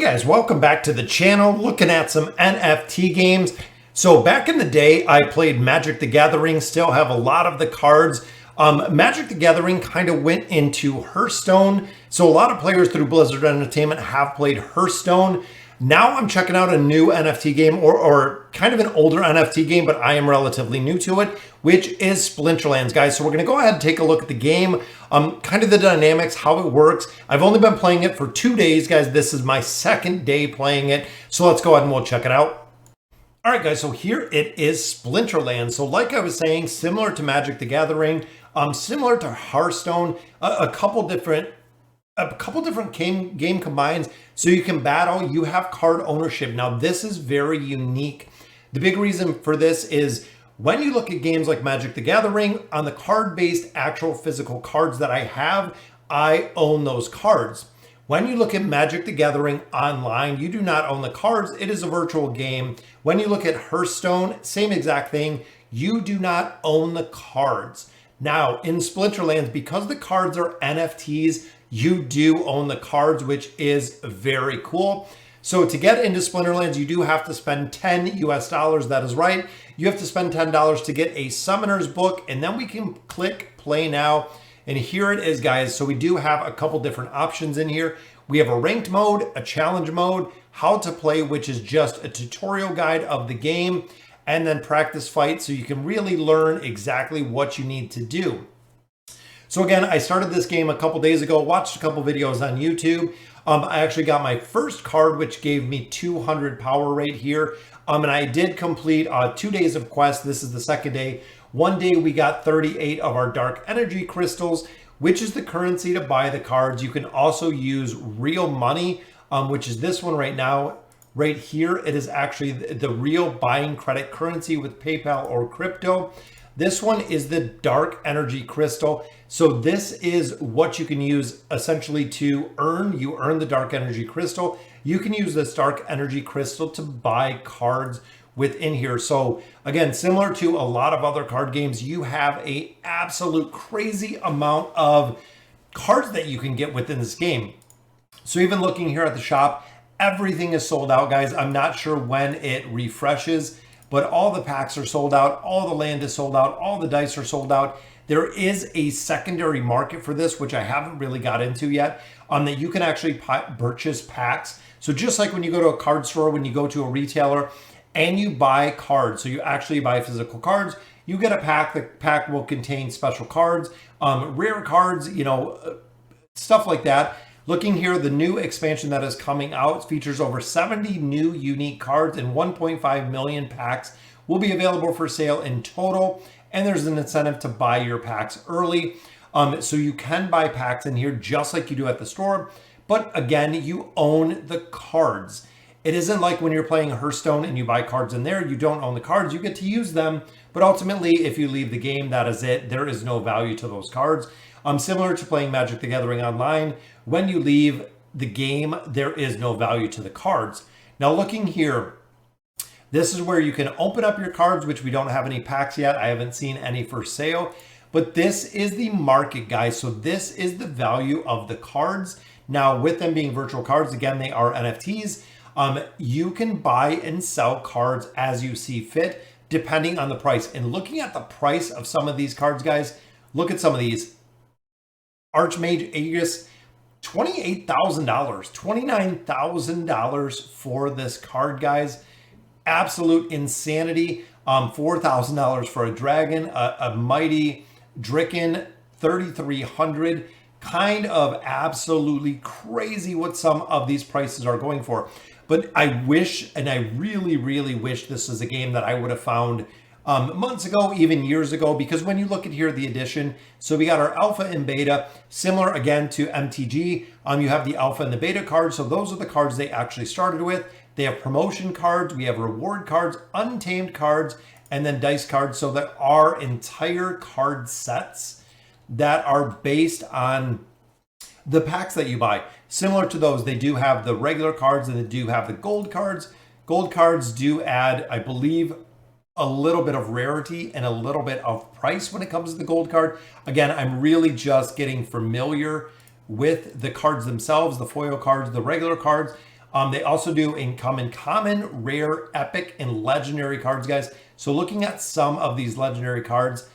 Guys, welcome back to the channel. Looking at some NFT games. So back in the day, I played Magic the Gathering, still have a lot of the cards. Magic the Gathering kind of went into Hearthstone. So a lot of players through Blizzard Entertainment have played Hearthstone. Now I'm checking out a new NFT game or kind of an older NFT game, but I am relatively new to it, which is Splinterlands, guys. So we're going to go ahead and take a look at the game, kind of the dynamics, how it works. I've only been playing it for 2 days, guys. This is my second day playing it. So let's go ahead and we'll check it out. All right, guys, so here it is, Splinterlands. So like I was saying, similar to Magic the Gathering, similar to Hearthstone, a couple different game combines. So you can battle, you have card ownership. Now this is very unique. The big reason for this is when you look at games like Magic the Gathering, on the card-based actual physical cards that I have, I own those cards. When you look at Magic the Gathering online, you do not own the cards. It is a virtual game. When you look at Hearthstone, same exact thing. You do not own the cards. Now, in Splinterlands, because the cards are NFTs, you do own the cards, which is very cool. So to get into Splinterlands, you do have to spend $10 US. That is right. You have to spend $10 to get a Summoner's Book, and then we can click play now. And here it is, guys. So we do have a couple different options in here. We have a ranked mode, a challenge mode, how to play, which is just a tutorial guide of the game, and then practice fight, so you can really learn exactly what you need to do. So again, I started this game a couple days ago, watched a couple videos on YouTube. I actually got my first card, which gave me 200 power rate here. And I did complete 2 days of quest. This is the second day. One day we got 38 of our dark energy crystals, which is the currency to buy the cards. You can also use real money, which is this one right now. Right here, it is actually the real buying credit currency with PayPal or crypto. This one is the dark energy crystal. So this is what you can use essentially to earn. You earn the dark energy crystal. You can use this dark energy crystal to buy cards within here. So again, similar to a lot of other card games, you have a absolute crazy amount of cards that you can get within this game. So even looking here at the shop, everything is sold out, guys. I'm not sure when it refreshes, but all the packs are sold out. All the land is sold out. All the dice are sold out. There is a secondary market for this, which I haven't really got into yet, that you can actually purchase packs. So just like when you go to a card store, when you go to a retailer and you buy cards, so you actually buy physical cards, you get a pack. The pack will contain special cards, rare cards, stuff like that. Looking here, the new expansion that is coming out features over 70 new unique cards, and 1.5 million packs will be available for sale in total. And there's an incentive to buy your packs early. So you can buy packs in here just like you do at the store. But again, you own the cards. It isn't like when you're playing Hearthstone and you buy cards in there, you don't own the cards. You get to use them. But ultimately, if you leave the game, that is it. There is no value to those cards. Similar to playing Magic the Gathering online, when you leave the game, there is no value to the cards. Now looking here, this is where you can open up your cards, which we don't have any packs yet. I haven't seen any for sale, but this is the market, guys. So this is the value of the cards. Now with them being virtual cards, again, they are NFTs. You can buy and sell cards as you see fit, depending on the price. And looking at the price of some of these cards, guys, look at some of these. Archmage Aegis, $28,000, $29,000 for this card, guys. Absolute insanity. $4,000 for a dragon, a mighty Dricken, $3,300. Kind of absolutely crazy what some of these prices are going for. But I wish, and I really, really wish this is a game that I would have found months ago, even years ago, because when you look at here, the edition, so we got our alpha and beta, similar again to MTG. You have the alpha and the beta cards. So those are the cards they actually started with. They have promotion cards, we have reward cards, untamed cards, and then dice cards. So there are entire card sets that are based on the packs that you buy. Similar to those, they do have the regular cards and they do have the gold cards. Gold cards do add, I believe, a little bit of rarity and a little bit of price when it comes to the gold card. Again, I'm really just getting familiar with the cards themselves, the foil cards, the regular cards. They also do come in common, rare, epic, and legendary cards, guys. So looking at some of these legendary cards,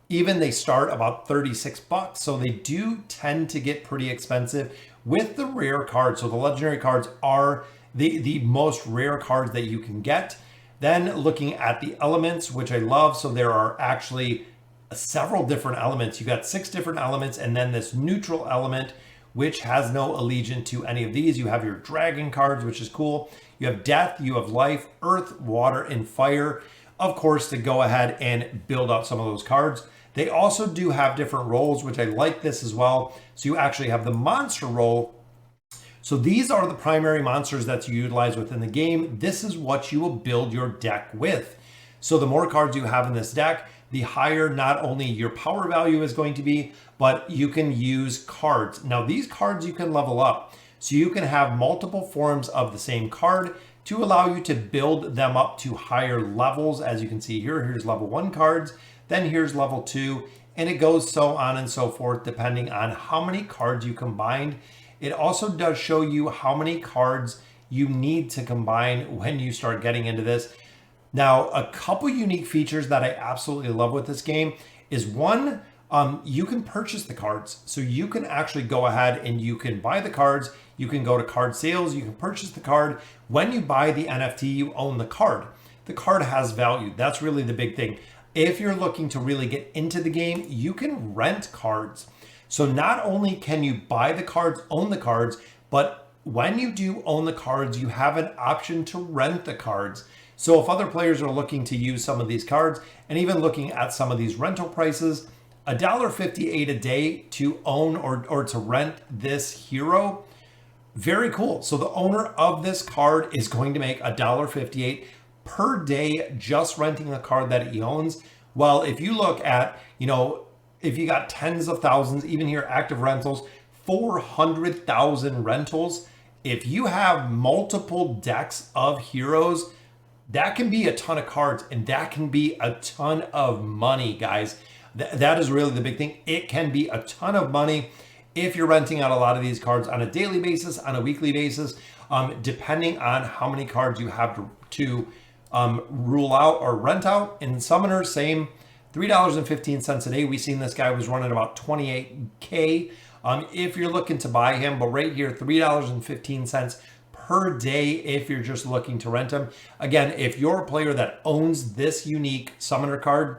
even they start about 36 bucks. So they do tend to get pretty expensive with the rare cards. So the legendary cards are the most rare cards that you can get. Then looking at the elements, which I love. So there are actually several different elements. You got 6 different elements, and then this neutral element, which has no allegiance to any of these. You have your dragon cards, which is cool. You have death, you have life, earth, water, and fire, of course, to go ahead and build out some of those cards. They also do have different roles, which I like this as well. So you actually have the monster role. So these are the primary monsters that you utilize within the game. This is what you will build your deck with. So the more cards you have in this deck, the higher not only your power value is going to be, but you can use cards. Now these cards you can level up. So you can have multiple forms of the same card to allow you to build them up to higher levels. As you can see here, here's level 1 cards, then here's level 2, and it goes so on and so forth depending on how many cards you combined. It also does show you how many cards you need to combine when you start getting into this. Now, a couple unique features that I absolutely love with this game is one, you can purchase the cards. So you can actually go ahead and you can buy the cards. You can go to card sales. You can purchase the card. When you buy the NFT, you own the card. The card has value. That's really the big thing. If you're looking to really get into the game, you can rent cards. So not only can you buy the cards, own the cards, but when you do own the cards, you have an option to rent the cards. So if other players are looking to use some of these cards and even looking at some of these rental prices, $1.58 a day to own or to rent this hero, very cool. So the owner of this card is going to make $1.58 per day just renting the card that he owns. Well, if you look at, if you got tens of thousands, even here active rentals, 400,000 rentals, if you have multiple decks of heroes, that can be a ton of cards and that can be a ton of money, guys. That is really the big thing. It can be a ton of money if you're renting out a lot of these cards on a daily basis, on a weekly basis, depending on how many cards you have to rule out or rent out. In Summoner, same, $3.15 a day. We seen this guy was running about 28K if you're looking to buy him, but right here, $3.15 per day if you're just looking to rent them. Again, if you're a player that owns this unique Summoner card,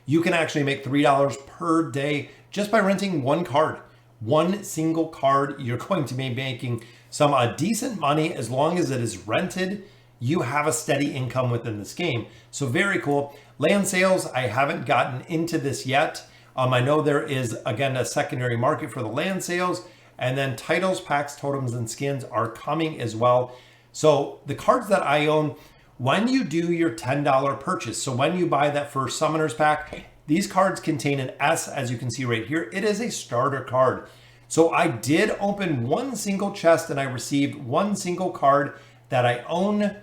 you can actually make $3 per day just by renting one card. One single card, you're going to be making some decent money as long as it is rented. You have a steady income within this game. So very cool. Land sales, I haven't gotten into this yet. I know there is, again, a secondary market for the land sales. And then titles, packs, totems, and skins are coming as well. So the cards that I own, when you do your $10 purchase, so when you buy that first Summoners pack, these cards contain an S, as you can see right here. It is a starter card. So I did open one single chest and I received one single card that I own,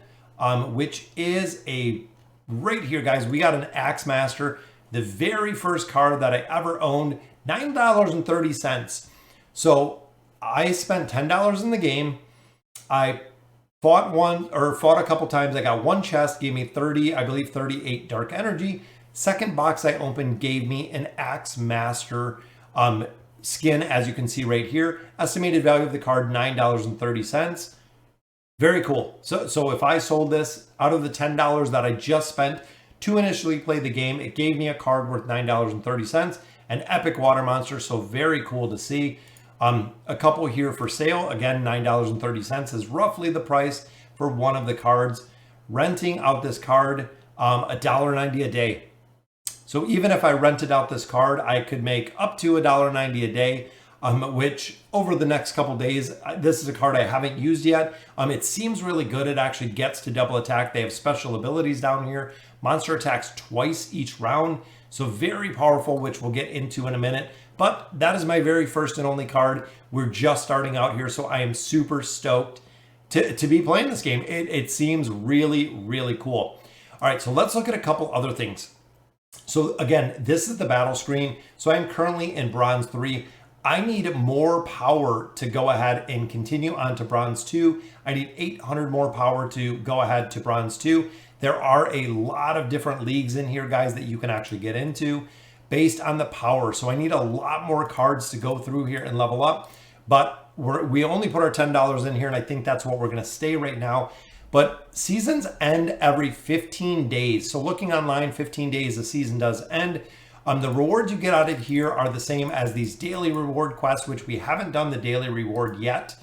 which is right here, guys. We got an Axe Master, the very first card that I ever owned, $9.30. So I spent $10 in the game. I fought a couple times. I got one chest, gave me 38 dark energy. Second box I opened gave me an Axe Master skin, as you can see right here. Estimated value of the card, $9.30. Very cool. So if I sold this out of the $10 that I just spent to initially play the game, it gave me a card worth $9.30, an epic water monster. So very cool to see. A couple here for sale. Again, $9.30 is roughly the price for one of the cards. Renting out this card, $1.90 a day. So even if I rented out this card, I could make up to $1.90 a day, which over the next couple days, this is a card I haven't used yet. It seems really good. It actually gets to double attack. They have special abilities down here. Monster attacks twice each round. So very powerful, which we'll get into in a minute. But that is my very first and only card. We're just starting out here, so I am super stoked to be playing this game. It seems really, really cool. All right, so let's look at a couple other things. So again, this is the battle screen. So I'm currently in Bronze 3. I need more power to go ahead and continue on to bronze 2. I need 800 more power to go ahead to bronze 2. There are a lot of different leagues in here, guys, that you can actually get into based on the power. So I need a lot more cards to go through here and level up. But we only put our $10 in here, and I think that's what we're going to stay right now. But seasons end every 15 days. So looking online, 15 days the season does end. The rewards you get out of here are the same as these daily reward quests, which we haven't done the daily reward yet.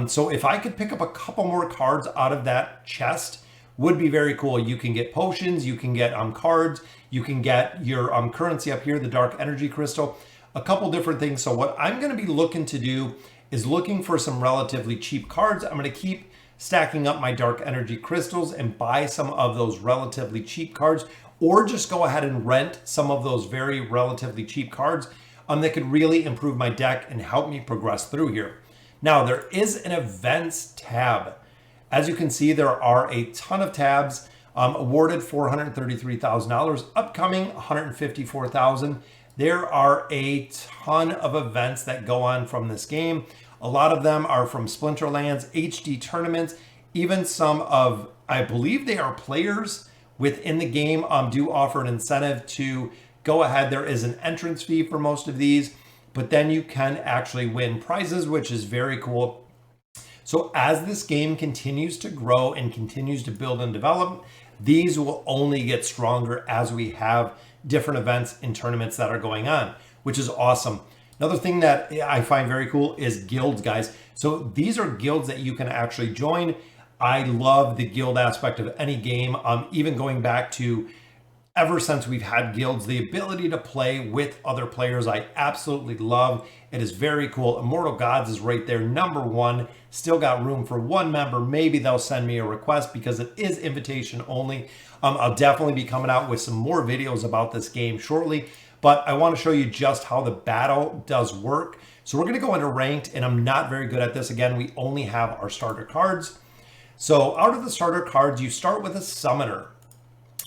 So if I could pick up a couple more cards out of that chest, would be very cool. You can get potions, you can get cards, you can get your currency up here, the dark energy crystal, a couple different things. So what I'm going to be looking to do is looking for some relatively cheap cards. I'm going to keep stacking up my dark energy crystals and buy some of those relatively cheap cards, or just go ahead and rent some of those very relatively cheap cards that could really improve my deck and help me progress through here. Now, there is an events tab. As you can see, there are a ton of tabs. Awarded $433,000, upcoming $154,000. There are a ton of events that go on from this game. A lot of them are from Splinterlands, HD tournaments, even some of, I believe they are players within the game do offer an incentive to go ahead. There is an entrance fee for most of these, but then you can actually win prizes, which is very cool. So as this game continues to grow and continues to build and develop, these will only get stronger as we have different events and tournaments that are going on, which is awesome. Another thing that I find very cool is guilds, guys. So these are guilds that you can actually join. I love the guild aspect of any game. Even going back to ever since we've had guilds, the ability to play with other players, I absolutely love. It is very cool. Immortal Gods is right there, #1. Still got room for one member. Maybe they'll send me a request because it is invitation only. I'll definitely be coming out with some more videos about this game shortly, but I want to show you just how the battle does work. So we're going to go into ranked, and I'm not very good at this. Again, we only have our starter cards. So out of the starter cards, you start with a summoner.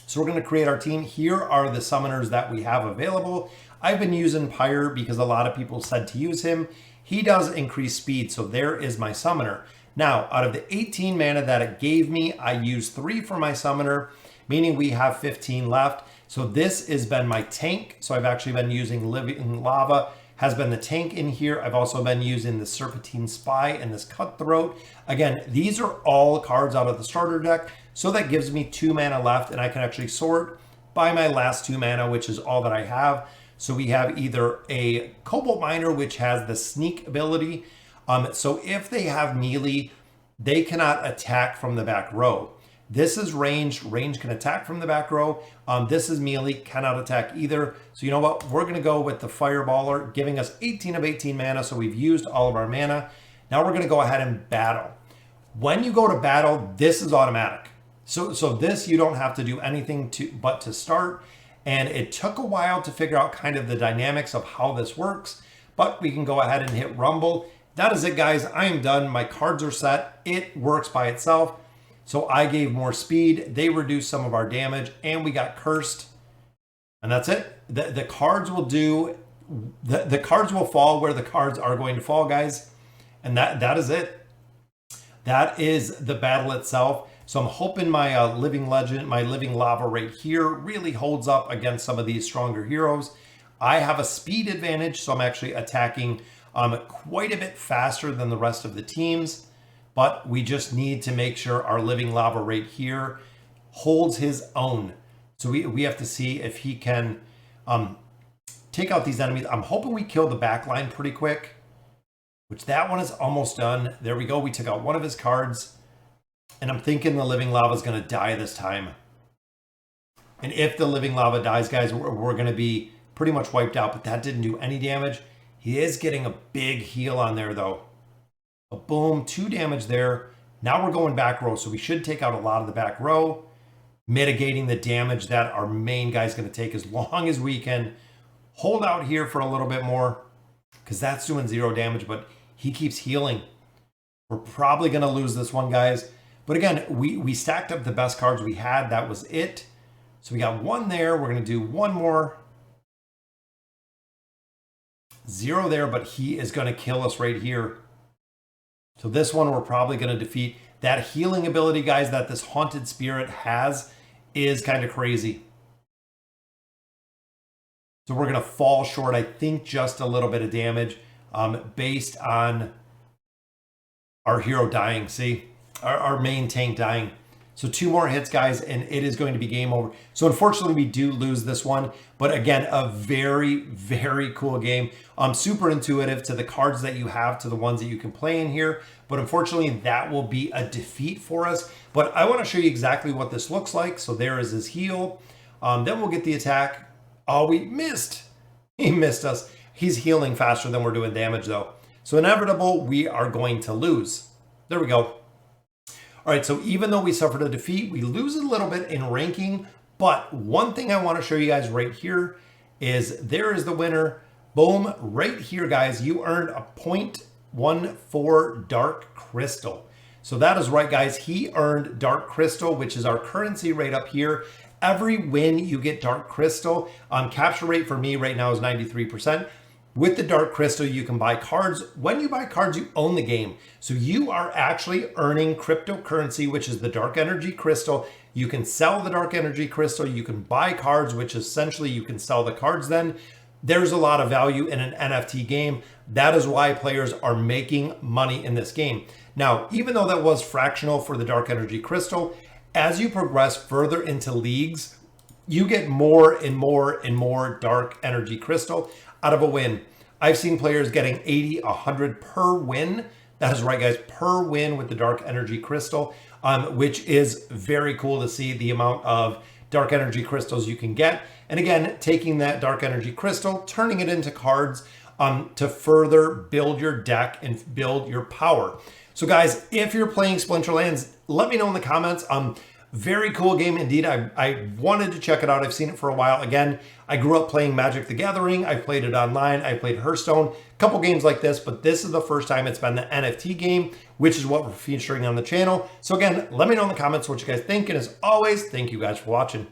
So we're going to create our team. Here are the summoners that we have available. I've been using Pyre because a lot of people said to use him. He does increase speed, so there is my summoner. Now, out of the 18 mana that it gave me, I used 3 for my summoner, meaning we have 15 left. So this has been my tank. So I've actually been using Living Lava, has been the tank in here. I've also been using the Serpentine Spy and this Cutthroat. Again, these are all cards out of the starter deck. So that gives me 2 mana left, and I can actually sort by my last 2 mana, which is all that I have. So we have either a Cobalt Miner, which has the sneak ability. So if they have melee, they cannot attack from the back row. This is ranged. Range can attack from the back row. This is melee, cannot attack either. So you know what? We're going to go with the Fireballer, giving us 18 of 18 mana. So we've used all of our mana. Now we're going to go ahead and battle. When you go to battle, this is automatic. So this, you don't have to do anything but to start. And it took a while to figure out kind of the dynamics of how this works, but we can go ahead and hit Rumble. That is it, guys. I am done. My cards are set. It works by itself. So I gave more speed. They reduced some of our damage, and we got cursed. And that's it. The cards will do, the cards will fall where the cards are going to fall, guys. And that is it. That is the battle itself. So I'm hoping my Living Legend, my Living Lava right here really holds up against some of these stronger heroes. I have a speed advantage, so I'm actually attacking quite a bit faster than the rest of the teams. But we just need to make sure our Living Lava right here holds his own. So we have to see if he can take out these enemies. I'm hoping we kill the back line pretty quick, which that one is almost done. There we go. We took out one of his cards. And I'm thinking the Living Lava is going to die this time. And if the Living Lava dies, guys, we're going to be pretty much wiped out. But that didn't do any damage. He is getting a big heal on there, though. A boom, 2 damage there. Now we're going back row, so we should take out a lot of the back row, mitigating the damage that our main guy's going to take as long as we can hold out here for a little bit more, because that's doing 0 damage, but he keeps healing. We're probably going to lose this one, guys. But again, we stacked up the best cards we had. That was it. So we got 1 there. We're going to do 1 more. 0 there, but he is going to kill us right here. So this one we're probably going to defeat. That healing ability, guys, that this haunted spirit has is kind of crazy. So we're going to fall short, I think, just a little bit of damage based on our hero dying. See, our main tank dying. So 2 more hits, guys, and it is going to be game over. So unfortunately, we do lose this one. But again, a very, very cool game. Super intuitive to the cards that you have, to the ones that you can play in here. But unfortunately, that will be a defeat for us. But I want to show you exactly what this looks like. So there is his heal. Then we'll get the attack. Oh, we missed. He missed us. He's healing faster than we're doing damage, though. So inevitable, we are going to lose. There we go. All right, so even though we suffered a defeat, we lose a little bit in ranking. But one thing I want to show you guys right here is there is the winner. Boom, right here, guys. You earned a 0.14 Dark Crystal. So that is right, guys. He earned Dark Crystal, which is our currency right up here. Every win, you get Dark Crystal. Capture rate for me right now is 93%. With the Dark Crystal, you can buy cards. When you buy cards, you own the game. So you are actually earning cryptocurrency, which is the Dark Energy Crystal. You can sell the Dark Energy Crystal. You can buy cards, which essentially you can sell the cards then. There's a lot of value in an NFT game. That is why players are making money in this game. Now, even though that was fractional for the Dark Energy Crystal, as you progress further into leagues, you get more and more and more Dark Energy Crystal out of a win. I've seen players getting 80, 100 per win. That is right, guys, per win with the Dark Energy Crystal, which is very cool to see the amount of Dark Energy Crystals you can get. And again, taking that Dark Energy Crystal, turning it into cards to further build your deck and build your power. So guys, if you're playing Splinterlands, let me know in the comments. Very cool game indeed. I wanted to check it out. I've seen it for a while. Again, I grew up playing Magic the Gathering. I played it online. I played Hearthstone, a couple games like this, but this is the first time it's been the NFT game, which is what we're featuring on the channel. So again, let me know in the comments what you guys think. And as always, thank you guys for watching.